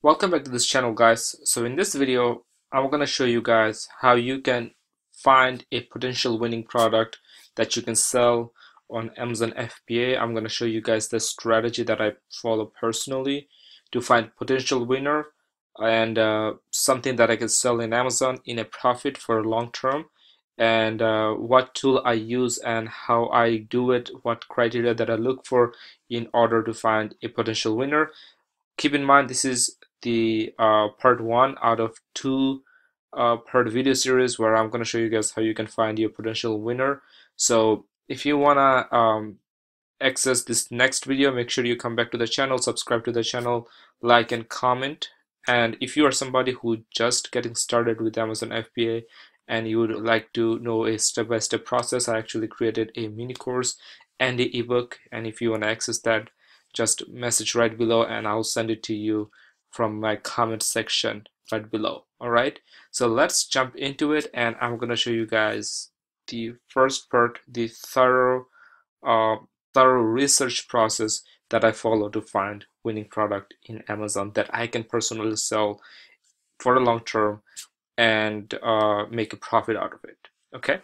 Welcome back to this channel, guys. So in this video I'm going to show you guys how you can find a potential winning product that you can sell on Amazon FBA. I'm going to show you guys the strategy that I follow personally to find potential winner and something that I can sell in Amazon in a profit for long term, and what tool I use and how I do it, what criteria that I look for in order to find a potential winner. Keep in mind, this is the part one out of two part video series where I'm going to show you guys how you can find your potential winner. So if you want to access this next video, make sure you come back to the channel, subscribe to the channel, like and comment. And if you are somebody who just getting started with Amazon FBA and you would like to know a step-by-step process, I actually created a mini course and the ebook, and if you want to access that, just message right below and I'll send it to you from my comment section right below. All right, so let's jump into it, and I'm going to show you guys the first part, the thorough research process that I follow to find winning product in Amazon that I can personally sell for the long term and make a profit out of it. Okay,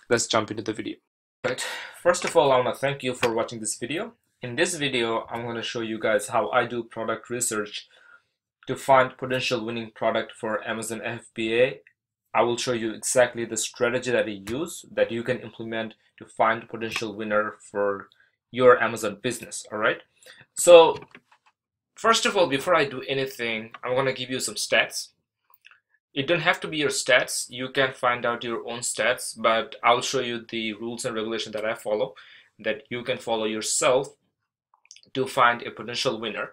let's jump into the video. Right, first of all, I want to thank you for watching this video. In this video, I'm going to show you guys how I do product research to find potential winning product for Amazon FBA. I will show you exactly the strategy that I use that you can implement to find potential winner for your Amazon business. All right. So first of all, before I do anything, I'm going to give you some stats. It don't have to be your stats. You can find out your own stats, but I'll show you the rules and regulations that I follow that you can follow yourself to find a potential winner.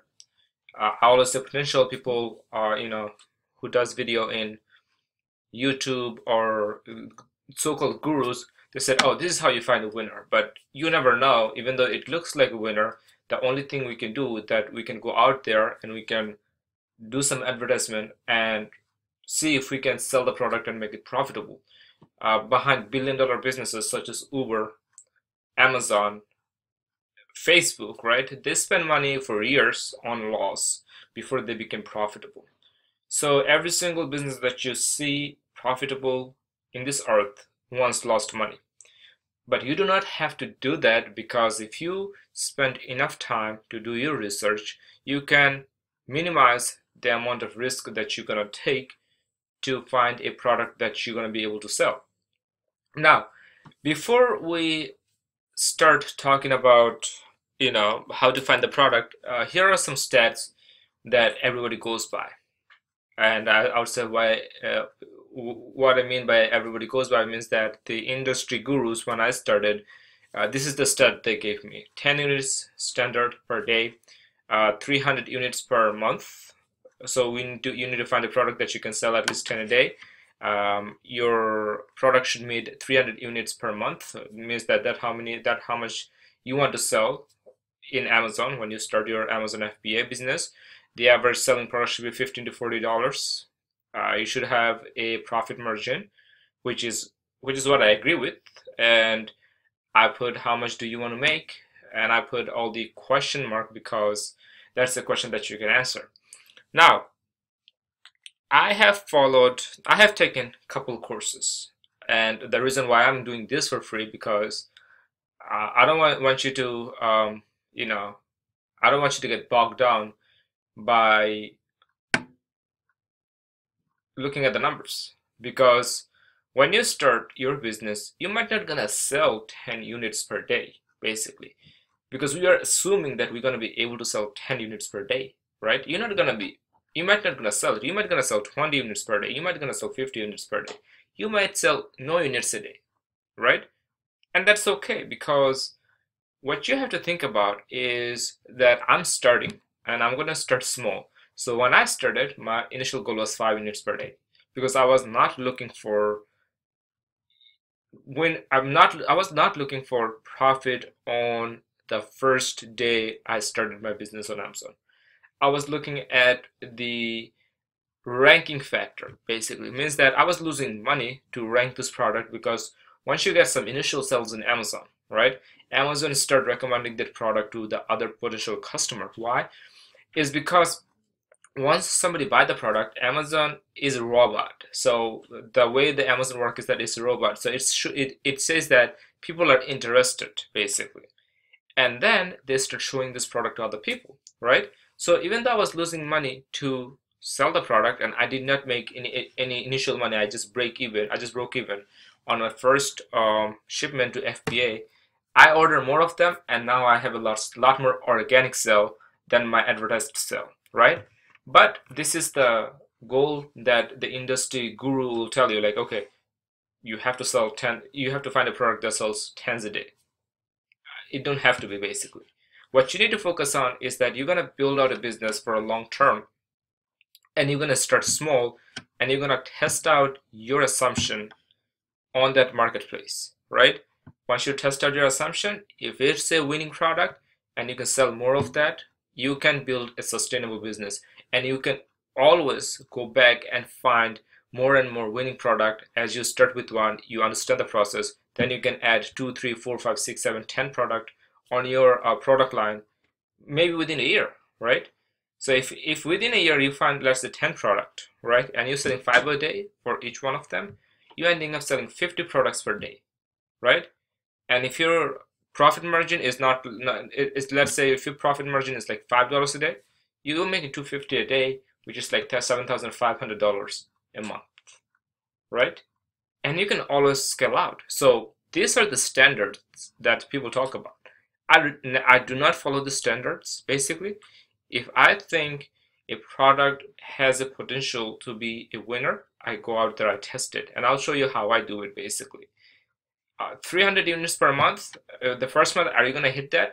I always say potential people are, who does video in YouTube or so-called gurus. They said, oh, this is how you find a winner, but you never know. Even though it looks like a winner, the only thing we can do is that we can go out there and we can do some advertisement and see if we can sell the product and make it profitable. Behind billion-dollar businesses such as Uber, Amazon, Facebook, right? They spend money for years on loss before they become profitable. So every single business that you see profitable in this earth once lost money. But you do not have to do that, because if you spend enough time to do your research, you can minimize the amount of risk that you're going to take to find a product that you're going to be able to sell. Now, before we start talking about how to find the product, here are some stats that everybody goes by, and I would say why what I mean by everybody goes by means that the industry gurus, when I started, this is the stat they gave me: 10 units standard per day, 300 units per month. So you need to find a product that you can sell at least 10 a day. Your product should meet 300 units per month. It means that how much you want to sell in Amazon when you start your Amazon FBA business. The average selling price should be $15 to $40. You should have a profit margin, which is what I agree with. And I put how much do you want to make, and I put all the question mark because that's the question that you can answer. Now, I have taken a couple courses, and the reason why I'm doing this for free, because I don't want you to I don't want you to get bogged down by looking at the numbers, because when you start your business, you might not gonna sell 10 units per day, basically, because we are assuming that we're gonna be able to sell 10 units per day, right? You might not gonna sell it. You might gonna sell 20 units per day. You might gonna sell 50 units per day. You might sell no units a day, right? And that's okay, because what you have to think about is that I'm starting and I'm gonna start small. So when I started, my initial goal was 5 units per day, because I was not looking for profit on the first day I started my business on Amazon. I was looking at the ranking factor. Basically, it means that I was losing money to rank this product, because once you get some initial sales in Amazon, right, Amazon start recommending that product to the other potential customer. Why? Is because once somebody buy the product, Amazon is a robot. So the way the Amazon work is that it's a robot. So it says that people are interested basically, and then they start showing this product to other people, right? So even though I was losing money to sell the product and I did not make any initial money, I just broke even on my first shipment to FBA. I ordered more of them, and now I have a lot more organic sale than my advertised sale, right? But this is the goal that the industry guru will tell you, like, okay, you have to find a product that sells tens a day. It don't have to be, basically. What you need to focus on is that you're going to build out a business for a long term, and you're going to start small, and you're going to test out your assumption on that marketplace, right? Once you test out your assumption, if it's a winning product and you can sell more of that, you can build a sustainable business, and you can always go back and find more and more winning product. As you start with one, you understand the process, then you can add 2, 3, 4, 5, 6, 7, 10 product on your product line, maybe within a year, right? So if within a year you find, let's say, 10 product, right, and you're selling 5 a day for each one of them, you're ending up selling 50 products per day, right? And if your profit margin is it's, let's say if your profit margin is like $5 a day, you will make it 250 a day, which is like $7,500 a month, right? And you can always scale out. So these are the standards that people talk about. I do not follow the standards, basically. If I think a product has a potential to be a winner, I go out there, I test it, and I'll show you how I do it, basically. 300 units per month, the first month, are you going to hit that?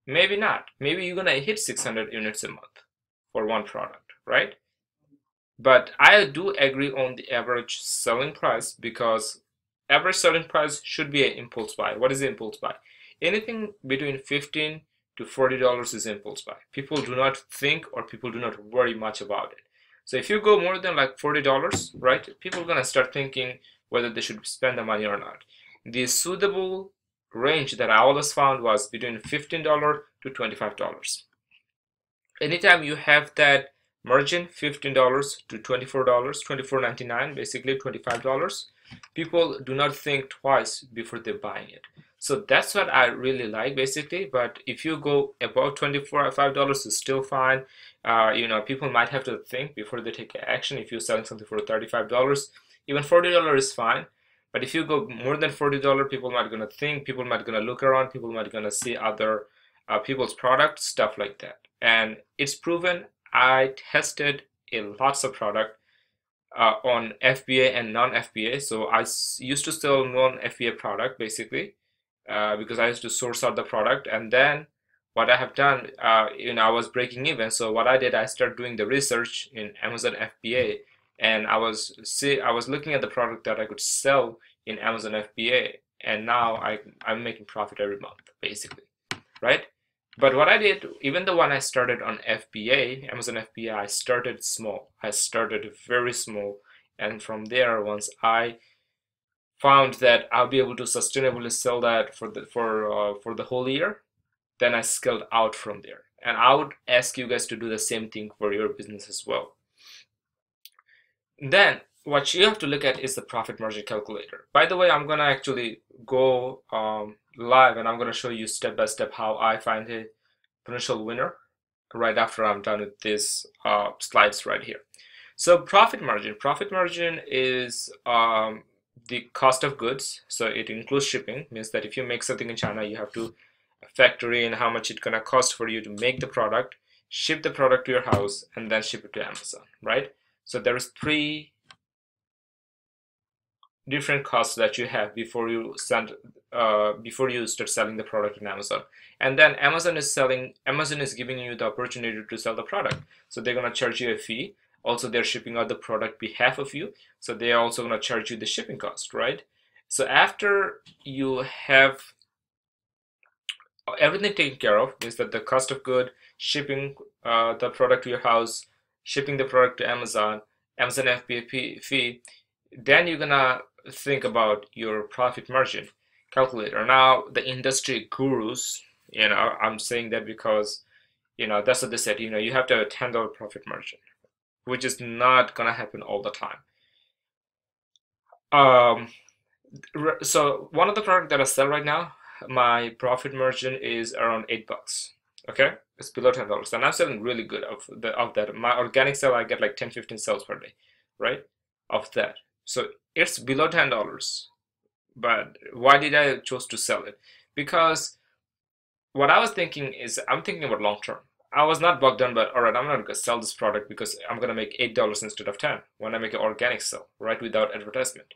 Maybe not. Maybe you're going to hit 600 units a month for one product, right? But I do agree on the average selling price, because average selling price should be an impulse buy. What is the impulse buy? Anything between $15 to $40 is impulse buy. People do not think, or people do not worry much about it. So if you go more than like $40, right, people are gonna start thinking whether they should spend the money or not. The suitable range that I always found was between $15 to $25. Anytime you have that margin, $15 to $24, $24.99, basically $25, people do not think twice before they're buying it. So that's what I really like, basically. But if you go above $25, is still fine. People might have to think before they take action. If you're selling something for $35, even $40 is fine. But if you go more than $40, people might gonna think, people might gonna look around, people might gonna see other people's products, stuff like that. And it's proven. I tested a lots of product on FBA and non-FBA. So I used to sell non-FBA product, basically, because I used to source out the product. And then what I have done, I was breaking even. So what I did, I started doing the research in Amazon FBA, and I was looking at the product that I could sell in Amazon FBA, and now I'm making profit every month, basically, right? But what I did, even though when I started on FBA, Amazon FBA, I started small. I started very small, and from there, once I found that I'll be able to sustainably sell that for the whole year, then I scaled out from there. And I would ask you guys to do the same thing for your business as well. Then what you have to look at is the profit margin calculator. By the way, I'm gonna actually go live, and I'm gonna show you step by step how I find a potential winner right after I'm done with these slides right here. So profit margin is the cost of goods. So it includes shipping. Means that if you make something in China, you have to factor in how much it's gonna cost for you to make the product, ship the product to your house, and then ship it to Amazon, right? So there is 3 different costs that you have before you start selling the product in Amazon. And then Amazon is giving you the opportunity to sell the product. So they're gonna charge you a fee. Also, they're shipping out the product behalf of you. So they're also gonna charge you the shipping cost, right? So after you have everything taken care of, means that the cost of good, shipping the product to your house, shipping the product to Amazon FBA fee, then you're gonna think about your profit margin calculator. Now, the industry gurus, I'm saying that because That's what they said. You have to have a $10 profit margin, which is not gonna happen all the time. Um, so one of the product that I sell right now, my profit margin is around $8. Okay, it's below $10, and I'm selling really good of that. My organic sale, I get like 10, 15 sales per day, right? Of that, so it's below $10. But why did I choose to sell it? Because what I was thinking is I'm thinking about long term. I was not bogged down, but all right, I'm not gonna sell this product because I'm gonna make $8 instead of 10 when I make an organic sale, right, without advertisement.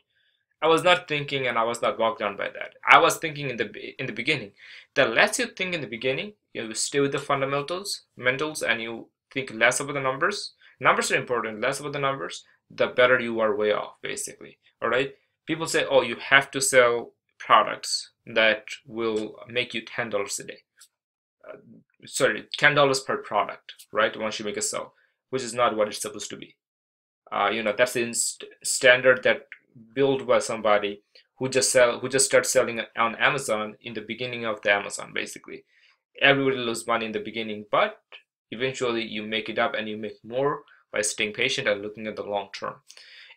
I was not thinking, and I was not bogged down by that. I was thinking in the beginning. The less you think in the beginning, you stay with the mentals, and you think less about the numbers. Numbers are important. Less about the numbers, the better you are way off, basically. All right. People say, "Oh, you have to sell products that will make you $10 a day." Uh, Sorry, $10 per product, right? Once you make a sale, which is not what it's supposed to be. That's the standard that built by somebody who just starts selling on Amazon in the beginning of the Amazon. Basically, everybody loses money in the beginning, but eventually you make it up and you make more by staying patient and looking at the long term.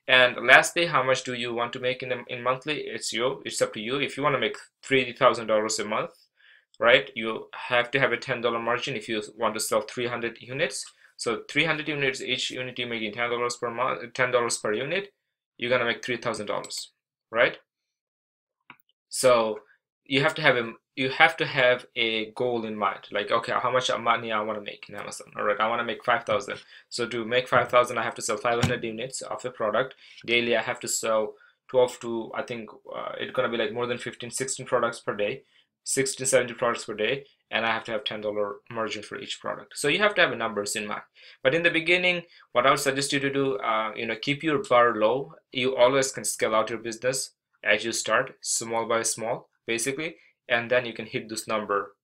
And lastly, how much do you want to make in monthly? It's up to you. If you want to make $3,000 a month, right? You have to have a $10 margin if you want to sell 300 units. So 300 units, each unit you making $10 per month, $10 per unit, you're gonna make $3,000, right? So you have to have a goal in mind. Like, okay, how much money I want to make in Amazon? All right, I want to make 5,000. So to make 5,000, I have to sell 500 units of a product daily. I have to sell 12 to, I think it's gonna be like more than 15, 16 products per day, 16, 70 products per day, and I have to have $10 margin for each product. So you have to have numbers in mind. But in the beginning, what I would suggest you to do, keep your bar low. You always can scale out your business as you start, small by small, basically, and then you can hit this number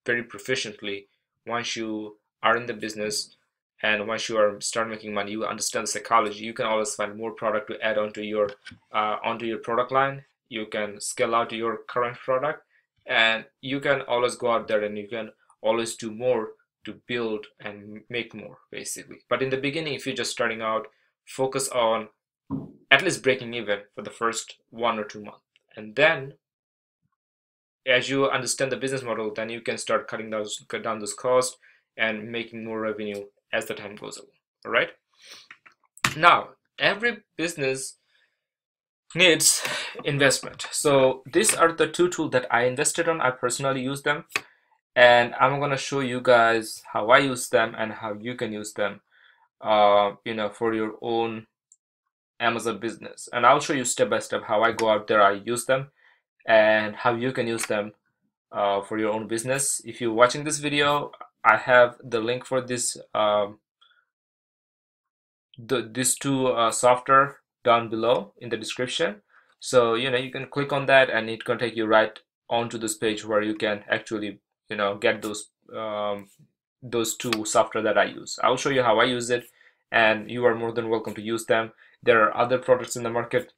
very proficiently once you are in the business. And once you are start making money, you understand the psychology. You can always find more product to add onto your product line. You can scale out your current product, and you can always go out there and you can always do more to build and make more, basically. But in the beginning, if you're just starting out, focus on at least breaking even for the first 1 or 2 months. And then as you understand the business model, then you can start cut down those costs and making more revenue as the time goes along. All right. Now, every business needs investment. So these are the two tools that I invested on. I personally use them, and I'm gonna show you guys how I use them and how you can use them, for your own Amazon business. And I'll show you step by step how I go out there, I use them, and how you can use them for your own business. If you're watching this video, I have the link for these two software down below in the description. So you can click on that, and it can take you right onto this page where you can actually get those two software that I use. I'll show you how I use it, and you are more than welcome to use them. There are other products in the market.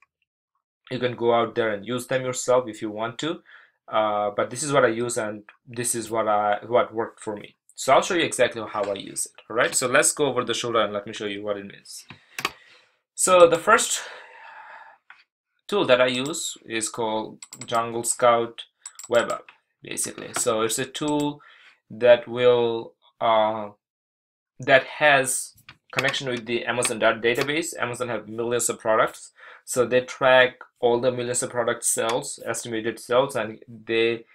You can go out there and use them yourself if you want to, but this is what I use, and this is what worked for me. So I'll show you exactly how I use it. All right, so let's go over the shoulder and let me show you what it means. So the first tool that I use is called Jungle Scout Web App, basically. So it's a tool that will that has connection with the Amazon database. Amazon have millions of products, so they track all the millions of product sales, estimated sales, and they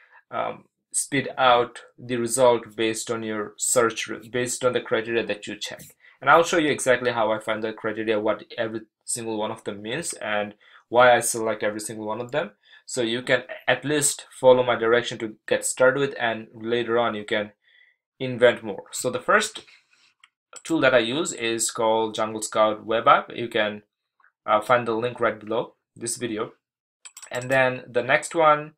spit out the result based on your search, based on the criteria that you check. And I'll show you exactly how I find the criteria, what every single one of them means, and why I select every single one of them. So you can at least follow my direction to get started with, and later on you can invent more. So the first tool that I use is called Jungle Scout Web App. You can find the link right below this video. And then the next tool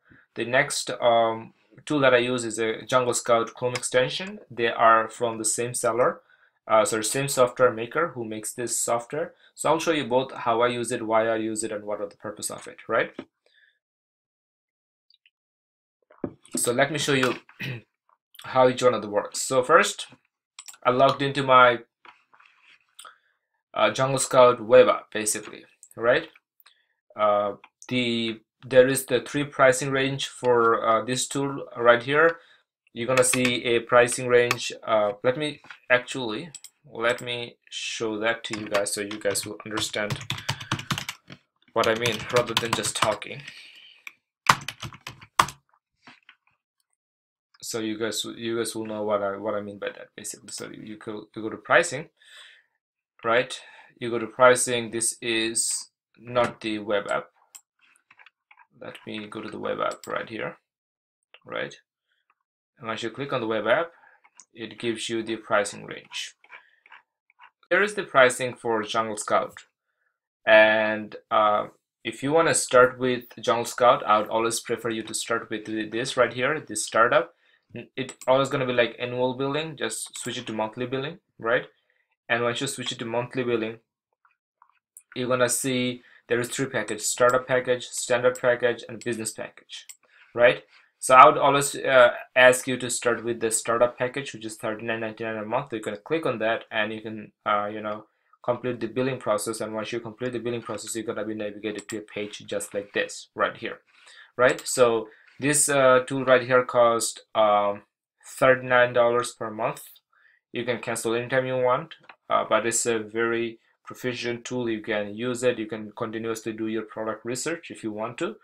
that I use is a Jungle Scout Chrome extension. They are from the same seller, same software maker who makes this software. So I'll show you both how I use it, why I use it, and what are the purpose of it, right? So let me show you how each one of them works. So first, I logged into my Jungle Scout web app basically, right? Uh, there is the 3 pricing range for this tool right here. You're gonna see a pricing range. Let me show that to you guys so you guys will understand what I mean rather than just talking. So you guys will know what I mean by that basically. So you go to pricing, right? You go to pricing. This is not the web app. Let me go to the web app right here, right? And once you click on the web app, it gives you the pricing range. Here is the pricing for Jungle Scout. And if you want to start with Jungle Scout, I would always prefer you to start with this right here, this startup. It's always going to be like annual billing. Just switch it to monthly billing, right? And once you switch it to monthly billing, you're going to see there is 3 packages: startup package, standard package, and business package, right? So I would always ask you to start with the startup package, which is $39.99 a month. You can click on that and you can complete the billing process. And once you complete the billing process, you're going to be navigated to a page just like this right here, right? So this tool right here costs $39 per month. You can cancel anytime you want, but it's a very proficient tool. You can use it. You can continuously do your product research if you want to.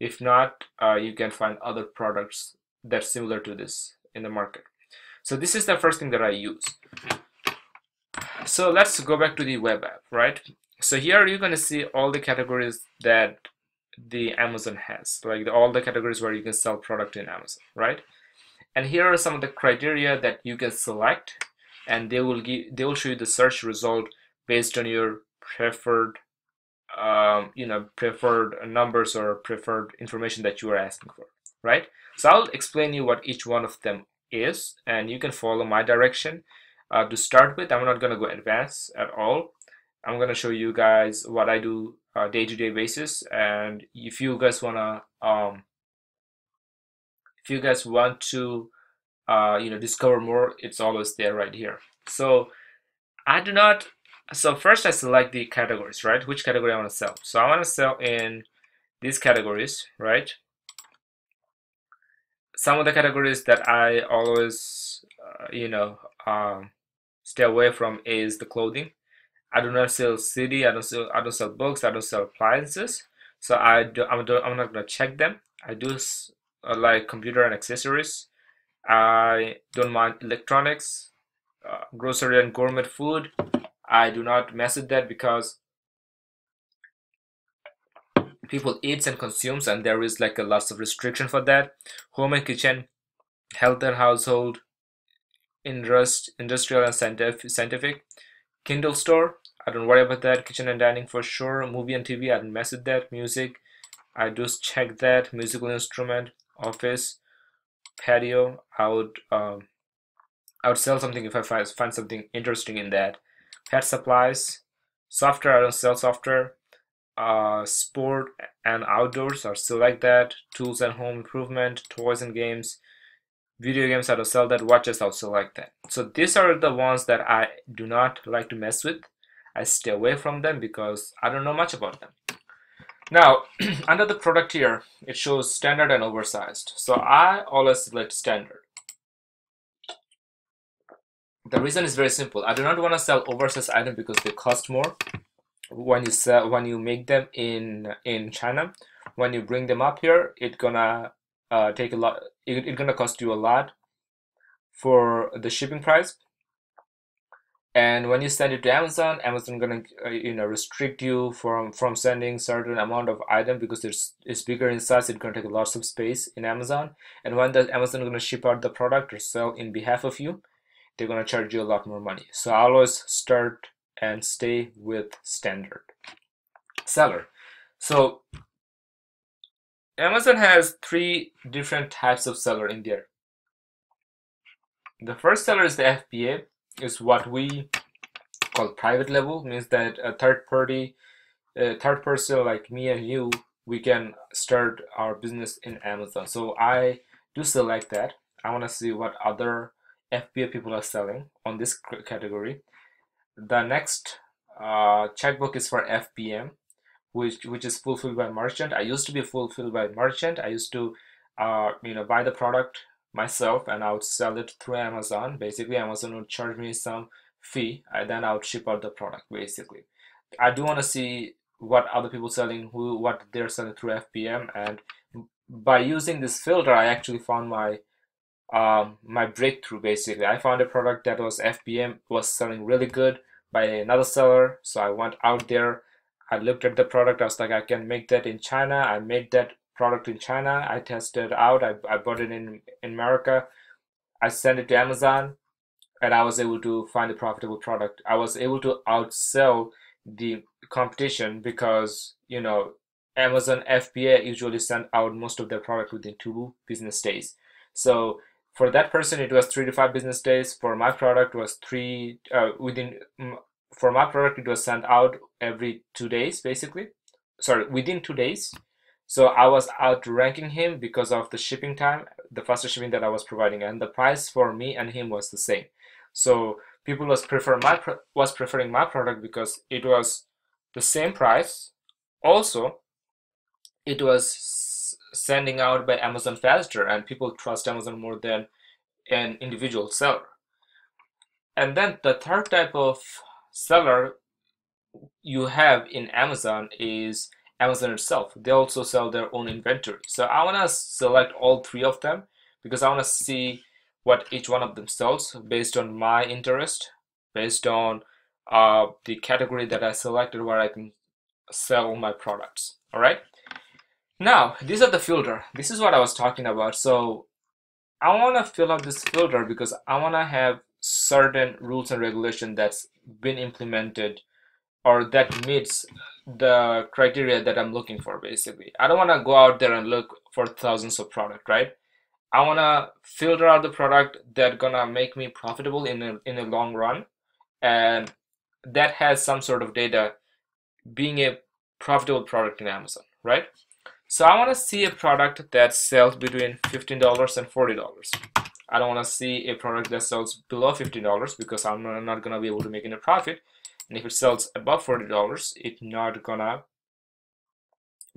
If not, you can find other products that's similar to this in the market. So this is the first thing that I use. So let's go back to the web app, right? So here you're going to see all the categories that the Amazon has, like all the categories where you can sell product in Amazon, right? And here are some of the criteria that you can select, and they will show you the search result based on your preferred preferred numbers or preferred information that you are asking for, right? So I'll explain you what each one of them is, and you can follow my direction. To start with, I'm not going to go advanced at all. I'm going to show you guys what I do day-to-day basis, and if you guys want to discover more, it's always there right here. So first I select the categories, right? Which category I want to sell. So I want to sell in these categories, right? Some of the categories that I always stay away from is the clothing. I do not sell CD, I don't sell books, I don't sell appliances. So I'm not gonna check them. I do like computer and accessories. I don't mind electronics, grocery and gourmet food. I do not mess with that because people eats and consumes, and there is like a lots of restriction for that. Home and kitchen, health and household, industrial and scientific. Kindle store, I don't worry about that. Kitchen and dining for sure. Movie and TV, I don't mess with that. Music, I do check that. Musical instrument, office, patio, I would sell something if I find something interesting in that. Pet supplies, software, I don't sell software. Sport and outdoors, I still like that. Tools and home improvement, toys and games, video games, I don't sell that. Watches, I'll still like that. So these are the ones that I do not like to mess with. I stay away from them because I don't know much about them. Now, under the product here, it shows standard and oversized. So I always select standard. The reason is very simple. I do not want to sell oversized items because they cost more when you make them in China. When you bring them up here, it's gonna take a lot. It's gonna cost you a lot for the shipping price. And when you send it to Amazon, Amazon gonna restrict you from sending certain amount of item because it's bigger in size. It's gonna take lots of space in Amazon. And when the Amazon gonna ship out the product or sell in behalf of you, they're gonna charge you a lot more money. So I always start and stay with standard seller. So Amazon has 3 different types of seller in there. The first seller is the FBA, is what we call private label, means that a third person like me and you, we can start our business in Amazon. So I do select that. I want to see what other FBA people are selling on this category. The next checkbook is for FBM, which is fulfilled by merchant. I used to be fulfilled by merchant. I used to buy the product myself and I would sell it through Amazon. Basically, Amazon would charge me some fee, and then I would ship out the product. Basically, I do want to see what other people selling, what they're selling through FBM, and by using this filter, I actually found my breakthrough. Basically, I found a product that was FBM was selling really good by another seller, so I went out there, I looked at the product, I was like, I can make that in China. I made that product in China, I tested it out, I bought it in America, I sent it to Amazon, and I was able to find a profitable product. I was able to outsell the competition because, Amazon FBA usually send out most of their product within 2 business days. So for that person, it was 3 to 5 business days. For my product, was three within. For my product, it was sent out every 2 days, basically. Sorry, within 2 days. So I was outranking him because of the shipping time, the faster shipping that I was providing, and the price for me and him was the same. So people was preferring my product because it was the same price. Also, it was sending out by Amazon faster, and people trust Amazon more than an individual seller. And then the third type of seller you have in Amazon is Amazon itself. They also sell their own inventory. So I want to select all 3 of them because I want to see what each one of them sells based on my interest, based on the category that I selected where I can sell my products. All right. Now, these are the filter. This is what I was talking about. So I want to fill out this filter because I want to have certain rules and regulation that's been implemented or that meets the criteria that I'm looking for. Basically, I don't want to go out there and look for thousands of product, right? I want to filter out the product that gonna make me profitable in a long run, and that has some sort of data being a profitable product in Amazon, right? So I want to see a product that sells between $15 and $40. I don't want to see a product that sells below $15 because I'm not going to be able to make any profit. And if it sells above $40, it's not going to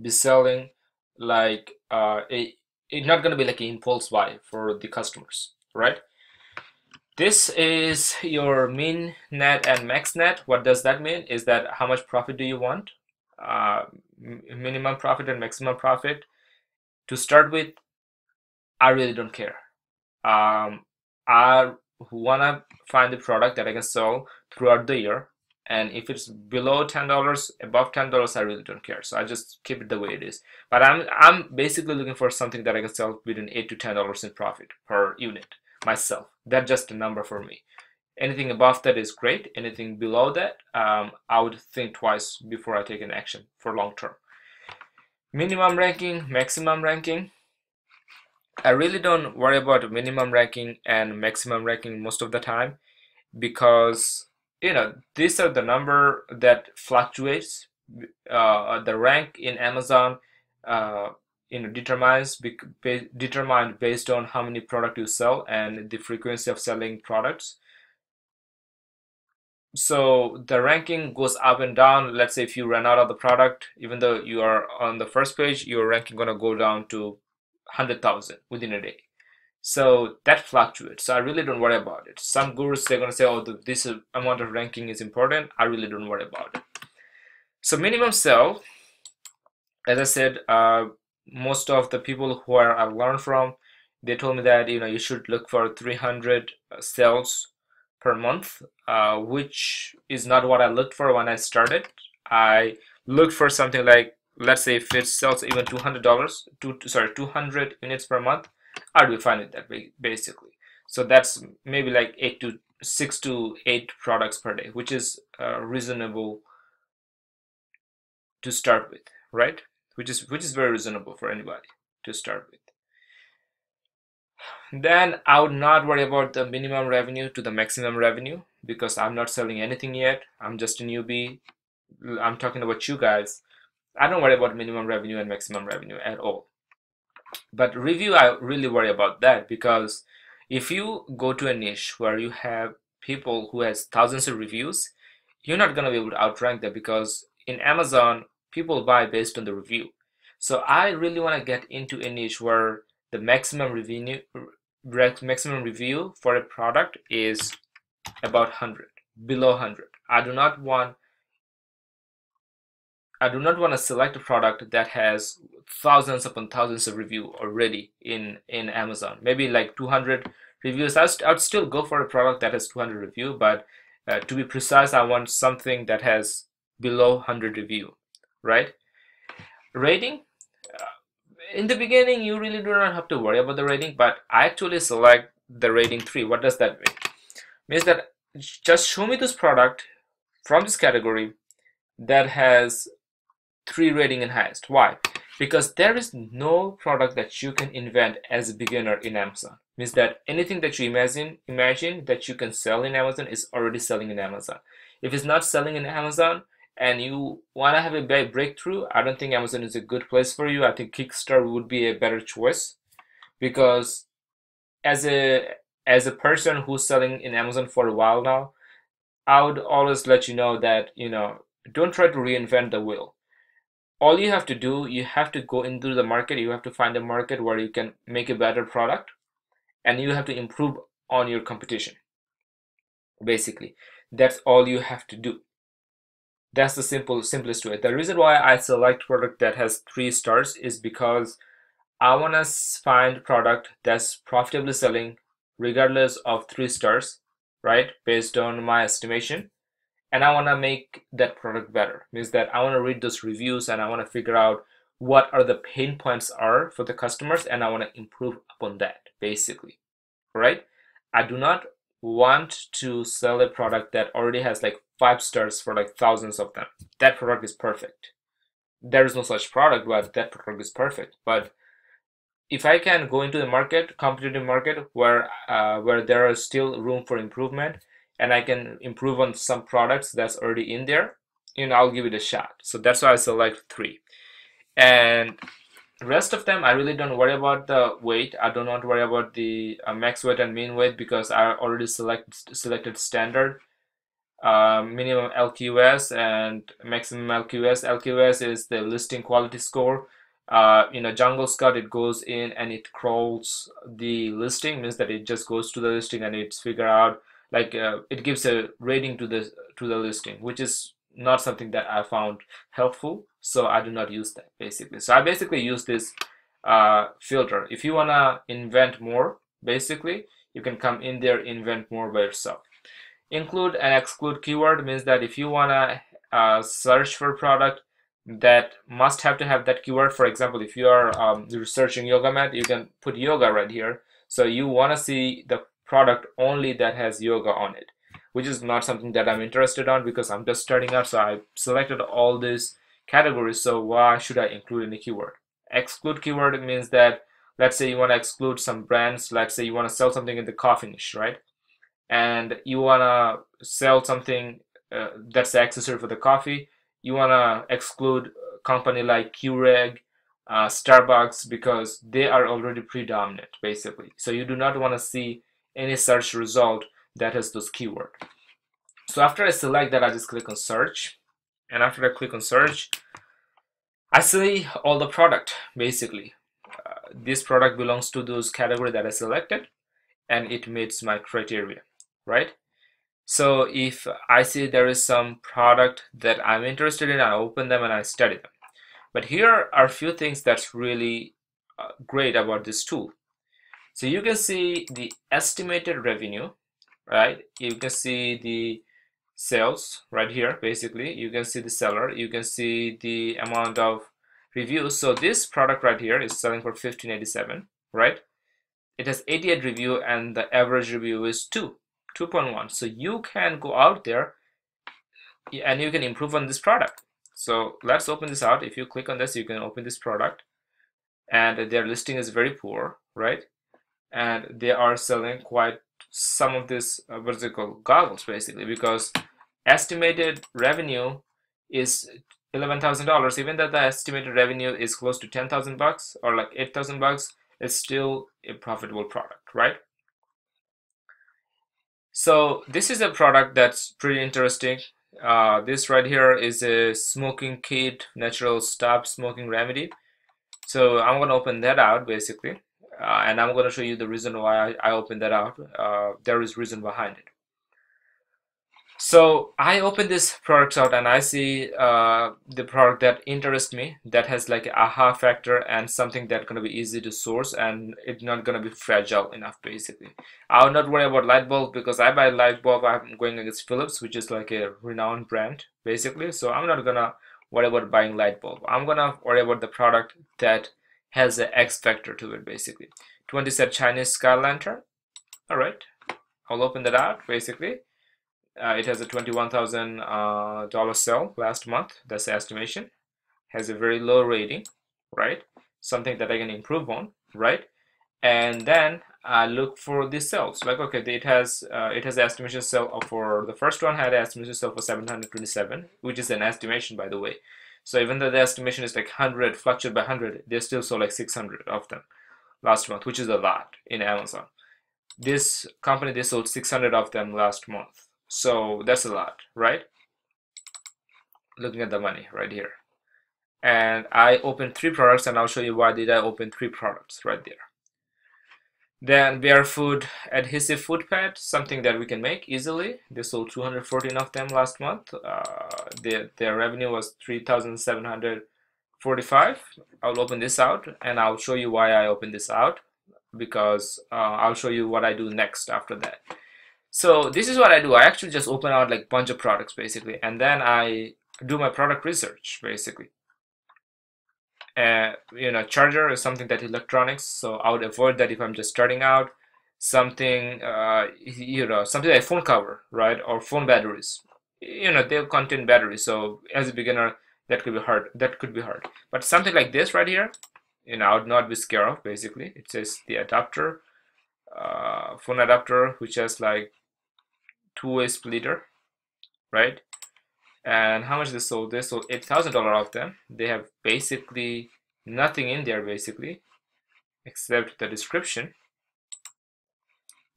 be selling like it's not going to be like an impulse buy for the customers, right? This is your min net and max net. What does that mean? Is that how much profit do you want? Minimum profit and maximum profit. To start with, I really don't care. I want to find the product that I can sell throughout the year. And if it's below $10, above $10, I really don't care. So I just keep it the way it is. But I'm basically looking for something that I can sell between $8 to $10 in profit per unit myself. That's just a number for me. Anything above that is great. Anything below that, I would think twice before I take an action for long term. Minimum ranking, maximum ranking. I really don't worry about minimum ranking and maximum ranking most of the time because these are the number that fluctuates. The rank in Amazon determined based on how many product you sell and the frequency of selling products. So the ranking goes up and down. Let's say if you run out of the product, even though you are on the first page, your ranking gonna go down to 100,000 within a day. So that fluctuates. So I really don't worry about it. Some gurus, they're gonna say, oh, this amount of ranking is important. I really don't worry about it. So minimum sell, as I said, most of the people who I learned from, they told me that you should look for 300 sales per month, which is not what I looked for when I started. I looked for something like, let's say if it sells even $200, 200 units per month, I'd be fine with that basically. So that's maybe like 6 to 8 products per day, which is reasonable to start with, right? Which is very reasonable for anybody to start with. Then I would not worry about the minimum revenue to the maximum revenue because I'm not selling anything yet. I'm just a newbie. I'm talking about you guys. I don't worry about minimum revenue and maximum revenue at all. But review, I really worry about that because If you go to a niche where you have people who has thousands of reviews, you're not going to be able to outrank them, because in Amazon, people buy based on the review. So I really want to get into a niche where the maximum review for a product is about 100, below 100. I do not want to select a product that has thousands upon thousands of review already in Amazon. Maybe like 200 reviews. I'd still go for a product that has 200 review, but to be precise, I want something that has below 100 review, right? Rating. In the beginning, you really do not have to worry about the rating, but I actually select the rating 3. What does that mean? Means that just show me this product from this category that has 3 rating and highest. Why? Because there is no product that you can invent as a beginner in Amazon. Means that anything that you imagine that you can sell in Amazon is already selling in Amazon. If it's not selling in Amazon and you want to have a big breakthrough, I don't think Amazon is a good place for you. I think Kickstarter would be a better choice, because as a person who's selling in Amazon for a while now, I would always let you know that, don't try to reinvent the wheel. All you have to do, you have to go into the market, you have to find a market where you can make a better product, and you have to improve on your competition. Basically, that's all you have to do. That's the simplest way. The reason why I select product that has 3 stars is because I want to find product that's profitably selling regardless of 3 stars, right? Based on my estimation. And I want to make that product better. Means that I want to read those reviews and I want to figure out what are the pain points are for the customers, and I want to improve upon that, basically. Right? I do not want to sell a product that already has like 5 stars for like thousands of them. That product is perfect. There is no such product, but that product is perfect. But if I can go into the market, competitive market, where there is still room for improvement, and I can improve on some products that's already in there, I'll give it a shot. So that's why I select 3. And rest of them, I really don't worry about the weight. I do not worry about the max weight and mean weight, because I already selected standard, minimum LQS and maximum LQS. LQS is the listing quality score. Jungle Scout, it goes in and it crawls the listing, means that it just goes to the listing and it's figure out, like, it gives a rating to the listing, which is not something that I found helpful, so I do not use that, basically. So I basically use this filter. If you wanna invent more, basically, you can come in there, invent more by yourself. Include and exclude keyword means that if you wanna search for a product that must have to have that keyword. For example, if you are researching yoga mat, you can put yoga right here. So you want to see the product only that has yoga on it, which is not something that I'm interested on, because I'm just starting out. So I selected all these categories, so why should I include any keyword? Exclude keyword means that, let's say you want to exclude some brands. Let's say you want to sell something in the coffee niche, right? And you want to sell something that's the accessory for the coffee. You want to exclude a company like Keurig, Starbucks, because they are already predominant, basically. So you do not want to see any search result that has those keywords. So after I select that, I just click on search. And after I click on search, I see all the product, basically. This product belongs to those category that I selected, and it meets my criteria, right? So if I see there is some product that I'm interested in, I open them and I study them. But here are a few things that's really great about this tool. So you can see the estimated revenue, right? You can see the sales right here, basically. You can see the seller. You can see the amount of reviews. So this product right here is selling for $15.87, right? It has 88 review and the average review is 2.1. So you can go out there and you can improve on this product. So let's open this out. If you click on this, you can open this product, and their listing is very poor, right? And they are selling quite some of this vertical goggles, basically, because estimated revenue is $11,000. Even though the estimated revenue is close to 10,000 bucks or like 8,000 bucks, it's still a profitable product, right? So this is a product that's pretty interesting. This right here is a smoking kit, natural stop smoking remedy. So I'm going to open that out basically, and I'm going to show you the reason why I opened that out. There is reason behind it. So I open this product out and I see the product that interests me, that has like a aha factor and something that's going to be easy to source, and it's not going to be fragile enough basically. I'll not worry about light bulb because I buy light bulb. I'm going against Philips, which is like a renowned brand basically. So I'm not gonna worry about buying light bulb. I'm gonna worry about the product that has an X factor to it basically. 20 set Chinese sky lantern. All right, I'll open that out basically. It has a $21,000 sale last month. That's the estimation. Has a very low rating, right? Something that I can improve on, right? And then I look for the sales. Like, okay, it has the estimation sale for the first one had an estimation sale for 727, which is an estimation, by the way. So even though the estimation is like 100, fluctuate by 100, they still sold like 600 of them last month, which is a lot in Amazon. This company, they sold 600 of them last month. So that's a lot, right? Looking at the money right here. And I opened 3 products, and I'll show you why did I open 3 products right there. Then Bare Food adhesive foot pad, something that we can make easily. They sold 214 of them last month. Their revenue was 3,745. I'll open this out and I'll show you why I opened this out, because I'll show you what I do next after that. So this is what I do. I actually just open out like bunch of products basically, and then I do my product research basically. Charger is something that electronics, so I would avoid that if I'm just starting out. Something, something like phone cover, right, or phone batteries. They'll contain batteries, so as a beginner, that could be hard. That could be hard. But something like this right here, I would not be scared of. Basically, it says the adapter, phone adapter, which has like two-way splitter, right? And how much they sold? They sold $8,000 of them. They have basically nothing in there basically except the description.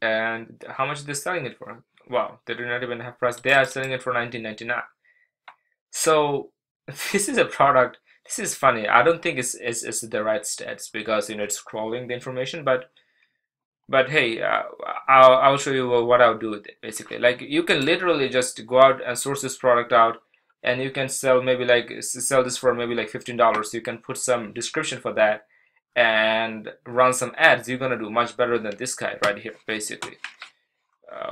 And how much they're selling it for? Wow, they do not even have price. They are selling it for $19.99. So this is a product. This is funny. I don't think it's the right stats, because it's scrolling the information, but hey, I'll show you what I'll do with it basically. Like, you can literally just go out and source this product out, and you can sell this for maybe like $15. You can put some description for that and run some ads. You're gonna do much better than this guy right here basically,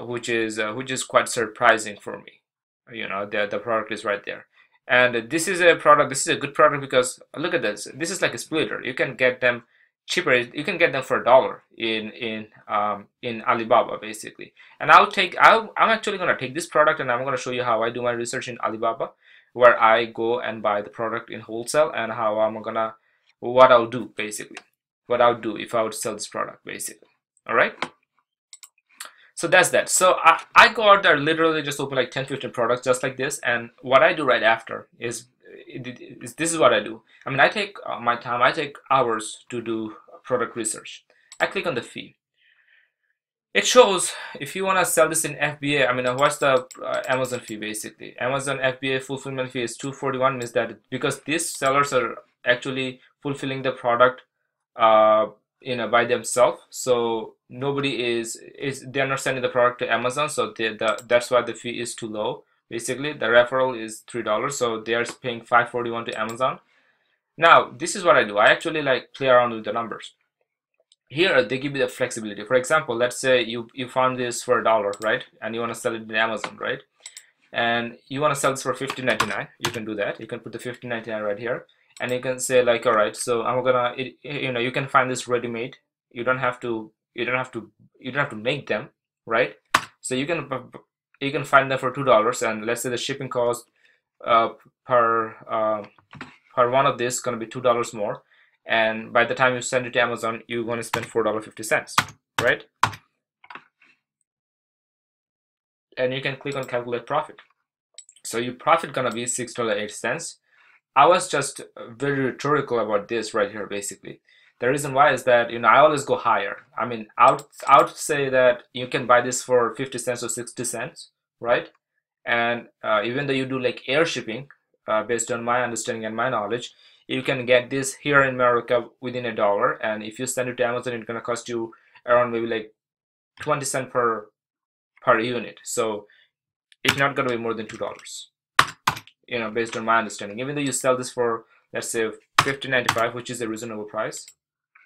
which is quite surprising for me. The product is right there. And this is a good product, because look at this. This is like a splitter. You can get them cheaper. You can get them for $1 in Alibaba basically. And I'm actually gonna take this product and I'm gonna show you how I do my research in Alibaba, where I go and buy the product in wholesale, and what I'll do basically, what I'll do if I would sell this product basically. All right. So that's that. So I go out there, literally just open like 10-15 products just like this, and what I do right after is this is what I do. I mean, I take my time. I take hours to do product research. I click on the fee. It shows if you want to sell this in FBA. I mean, what's the Amazon fee basically? Amazon FBA fulfillment fee is $241. Means that because these sellers are actually fulfilling the product by themselves, so nobody they're not sending the product to Amazon, so that's why the fee is too low basically. The referral is $3, so they are paying $541 to Amazon. Now this is what I do. I actually like play around with the numbers. Here they give you the flexibility. For example, let's say you found this for $1, right, and you want to sell it in Amazon, right, and you want to sell this for $15.99. You can do that. You can put the $15.99 right here, and you can say like, all right, so I'm gonna you can find this ready-made. You don't have to make them, right? So you can find them for $2, and let's say the shipping cost per one of this is gonna be $2 more, and by the time you send it to Amazon, you're going to spend $4.50, right? And you can click on calculate profit. So your profit gonna be $6.08. I was just very rhetorical about this right here basically. The reason why is that, I always go higher. I mean, I would say that you can buy this for 50 cents or 60 cents, right? And even though you do like air shipping, based on my understanding and my knowledge, you can get this here in America within $1. And if you send it to Amazon, it's gonna cost you around maybe like 20 cents per unit. So it's not gonna be more than $2, based on my understanding. Even though you sell this for, let's say, $15.95, which is a reasonable price,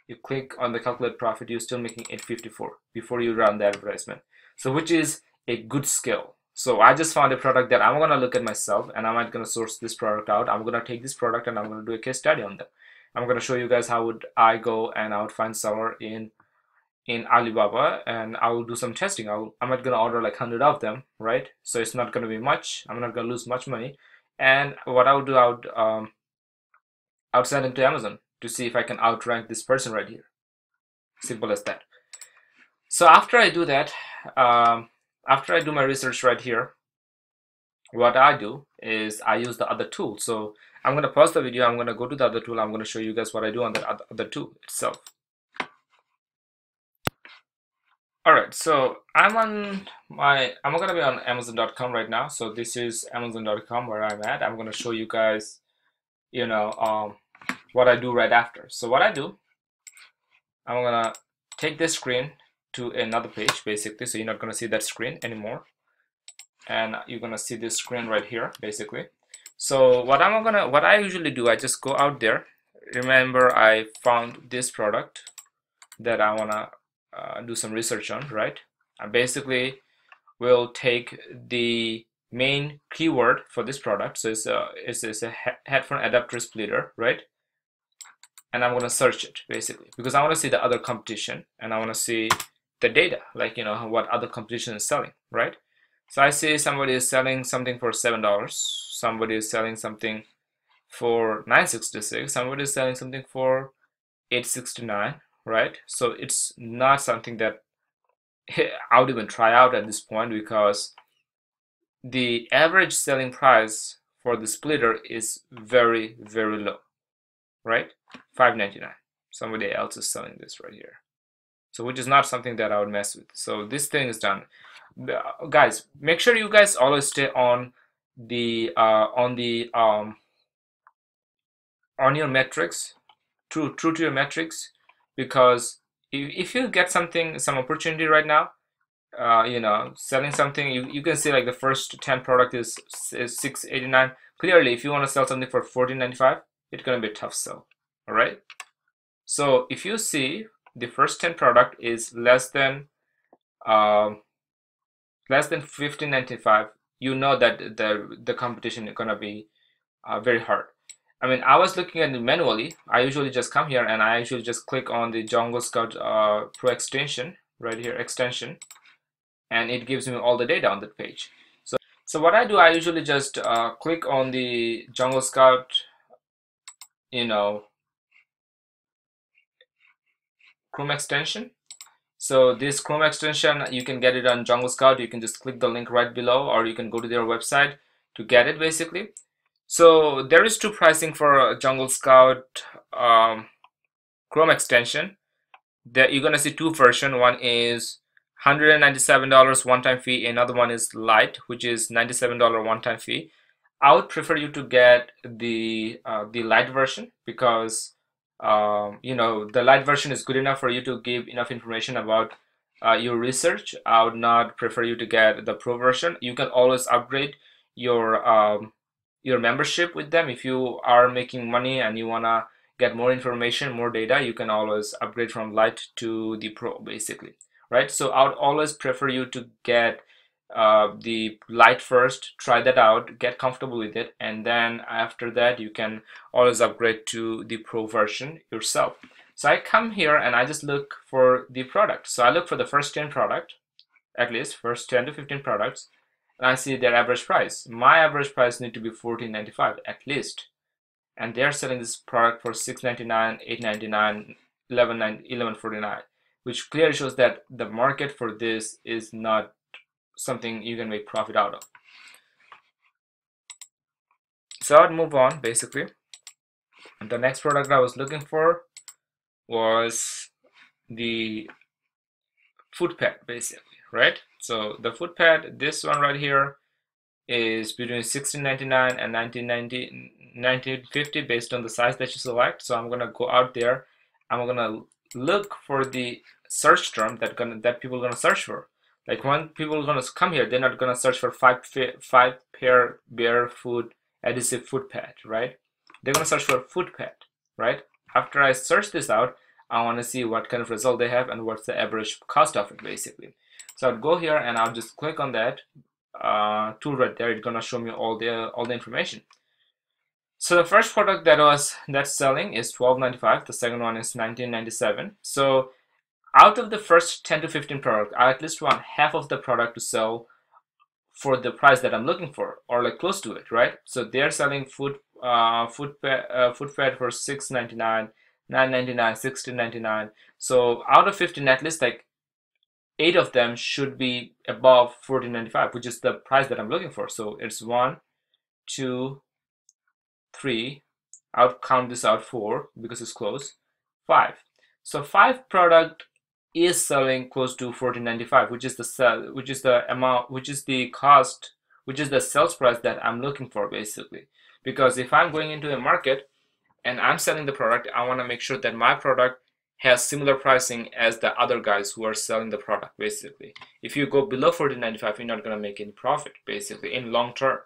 you click on the calculate profit, you're still making $8.54 before you run the advertisement. So which is a good skill. So I just found a product that I'm gonna look at myself, and I'm not gonna source this product out. I'm gonna take this product and I'm gonna do a case study on them. I'm gonna show you guys how would I go and I would find seller in Alibaba, and I will do some testing. I'm not gonna order like 100 of them, right? So it's not gonna be much. I'm not gonna lose much money. And what I would do, I would send them to Amazon to see if I can outrank this person right here. Simple as that. So after I do that, after I do my research right here, what I do is I use the other tool. So I'm going to pause the video. I'm going to go to the other tool. I'm going to show you guys what I do on the other tool itself. All right, so I'm going to be on Amazon.com right now. So this is Amazon.com where I'm at. I'm going to show you guys, what I do right after. So what I do, I'm going to take this screen to another page, basically. So you're not going to see that screen anymore. And you're going to see this screen right here, basically. So what I usually do, I just go out there. Remember, I found this product that I want to do some research on, right? I basically will take the main keyword for this product. So it's a headphone adapter splitter, right? And I'm going to search it basically because I want to see the other competition and I want to see the data, like what other competition is selling, right? So I see somebody is selling something for $7, somebody is selling something for $9.66, somebody is selling something for $8.69, right? So it's not something that I would even try out at this point because the average selling price for the splitter is very, very low, right? $5.99. Somebody else is selling this right here. So which is not something that I would mess with. So this thing is done. Guys, make sure you guys always stay on your metrics, true to your metrics, because if you get some opportunity right now, selling something, you can see like the first 10 product is $6.89. Clearly, if you want to sell something for $14.95, it's gonna be a tough sell. All right. So if you see the first 10 product is less than $15.95, you know that the competition is gonna be very hard. I mean, I was looking at it manually. I usually just come here and I usually just click on the Jungle Scout Pro extension right here, extension, and it gives me all the data on that page. So what I do, I usually just click on the Jungle Scout, Chrome extension. So this Chrome extension, you can get it on Jungle Scout. You can just click the link right below, or you can go to their website to get it basically. So there is two pricing for Jungle Scout Chrome extension. That you're gonna see two versions. One is $197 one-time fee. Another one is Lite, which is $97 one-time fee. I would prefer you to get the Lite version because the Lite version is good enough for you to give enough information about your research. I would not prefer you to get the Pro version. You can always upgrade your membership with them. If you are making money and you wanna get more information, more data, you can always upgrade from Lite to the Pro basically, right? So I would always prefer you to get the Lite first, try that out, get comfortable with it, and then after that you can always upgrade to the Pro version yourself. So I come here and I just look for the product. So I look for the first 10 product, at least first 10 to 15 products, and I see their average price. My average price need to be $14.95 at least, and they're selling this product for $6.99, $8.99, $11.49, which clearly shows that the market for this is not something you can make profit out of. So I'd move on basically. And the next product I was looking for was the foot pad, basically, right? So the foot pad, this one right here, is between 1699 and 1950 based on the size that you select. So I'm gonna go out there, I'm gonna look for the search term that people are gonna search for. Like when people are gonna come here, they're not gonna search for five pair barefoot adhesive foot pad, right? They're gonna search for foot pad, right? After I search this out, I want to see what kind of result they have and what's the average cost of it, basically. So I'll go here and I'll just click on that tool right there. It's gonna show me all the information. So the first product that's selling is $12.95. The second one is $19.97. So out of the first 10 to 15 products, I at least want half of the product to sell for the price that I'm looking for, or like close to it, right? So they're selling foot pad for $6.99, $9.99, $16.99. So out of 15, at least like 8 of them should be above $14.95, which is the price that I'm looking for. So it's 1, 2, 3. I'll count this out 4 because it's close. 5. So 5 product is selling close to $14.95, which is the amount, which is the cost, which is the sales price that I'm looking for, basically. Because if I'm going into a market and I'm selling the product, I want to make sure that my product has similar pricing as the other guys who are selling the product, basically. If you go below $14.95, you're not going to make any profit, basically, in long term.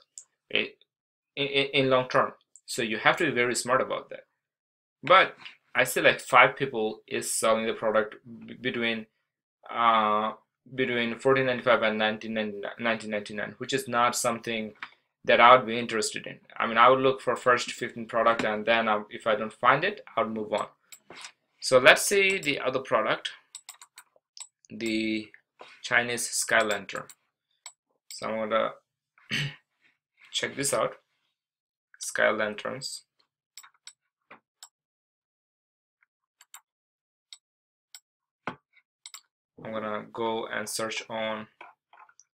In long term. So you have to be very smart about that. But I see like 5 people is selling the product between $14.95 and $19.99, which is not something that I would be interested in. I mean, I would look for first 15 product, and then if I don't find it, I'll move on. So let's see the other product, the Chinese sky lantern. So I'm gonna check this out. Sky lanterns. I'm gonna go and search on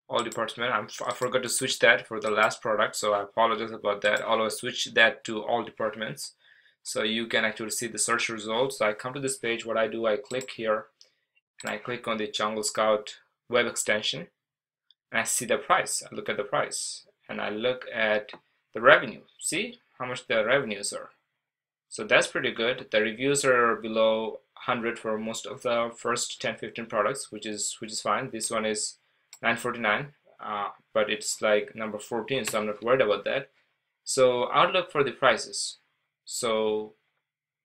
all department. I forgot to switch that for the last product, so I apologize about that. I'll switch that to all departments, so you can actually see the search results. So I come to this page. What I do, I click here, and I click on the Jungle Scout web extension, and I see the price. I look at the price, and I look at the revenue. See how much the revenues are. So that's pretty good. The reviews are below 100 for most of the first 10-15 products, which is fine. This one is $9.49, but it's like number 14, so I'm not worried about that. So I'll look for the prices. So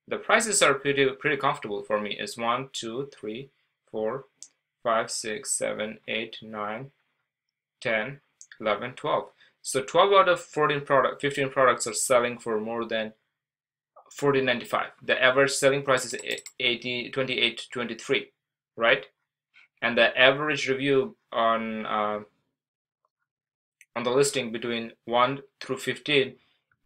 the prices are pretty comfortable for me. It's 1, 2, 3, 4, 5, 6, 7, 8, 9, 10, 11, 12. So 12 out of 15 products are selling for more than $14.95. The average selling price is 28.23, right? And the average review on the listing between 1 through 15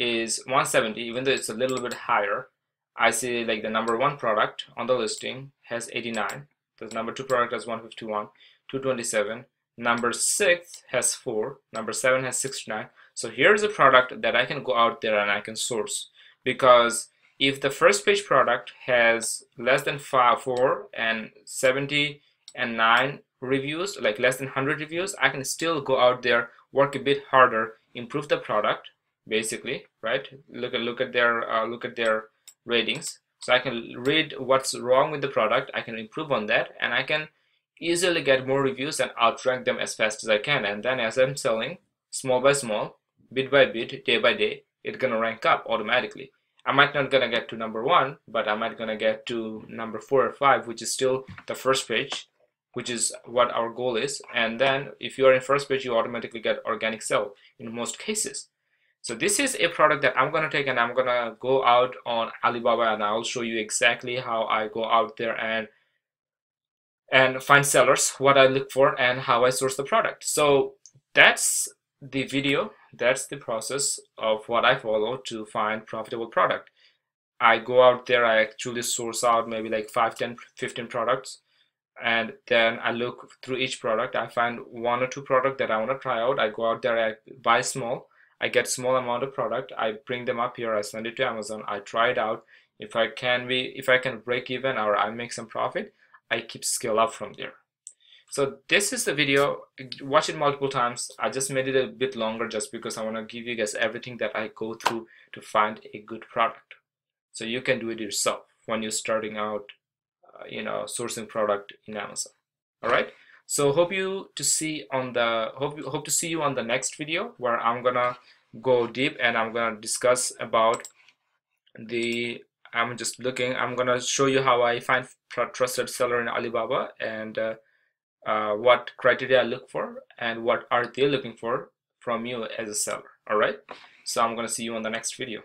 is 170. Even though it's a little bit higher, I see like the number 1 product on the listing has 89. The number 2 product has 151, 227. Number 6 has 4. Number 7 has 69. So here's a product that I can go out there and I can source, because if the first page product has less than 4 and 70 and 9 reviews, like less than 100 reviews, I can still go out there, work a bit harder, improve the product, basically, right? Look at their ratings. So I can read what's wrong with the product, I can improve on that, and I can easily get more reviews and outrank them as fast as I can. And then as I'm selling, small by small, bit by bit, day by day, it's gonna rank up automatically. I might not gonna get to number 1, but I might gonna get to number 4 or 5, which is still the first page, which is what our goal is. And then if you are in first page, you automatically get organic sell in most cases. So this is a product that I'm gonna take, and I'm gonna go out on Alibaba, and I'll show you exactly how I go out there and find sellers, what I look for, and how I source the product. So that's the video. That's the process of what I follow to find profitable product. I go out there, I actually source out maybe like 5, 10, 15 products, and then I look through each product. I find 1 or 2 products that I want to try out. I go out there, I buy small, I get small amount of product, I bring them up here, I send it to Amazon, I try it out. If I can break even or I make some profit, I keep scale up from there. So this is the video. Watch it multiple times. I just made it a bit longer just because I want to give you guys everything that I go through to find a good product. So you can do it yourself when you're starting out, sourcing product in Amazon. All right. So hope to see you on the next video, where I'm gonna go deep and I'm gonna discuss about I'm gonna show you how I find trusted seller in Alibaba, and what criteria I look for and what are they looking for from you as a seller. All right. So I'm gonna see you on the next video.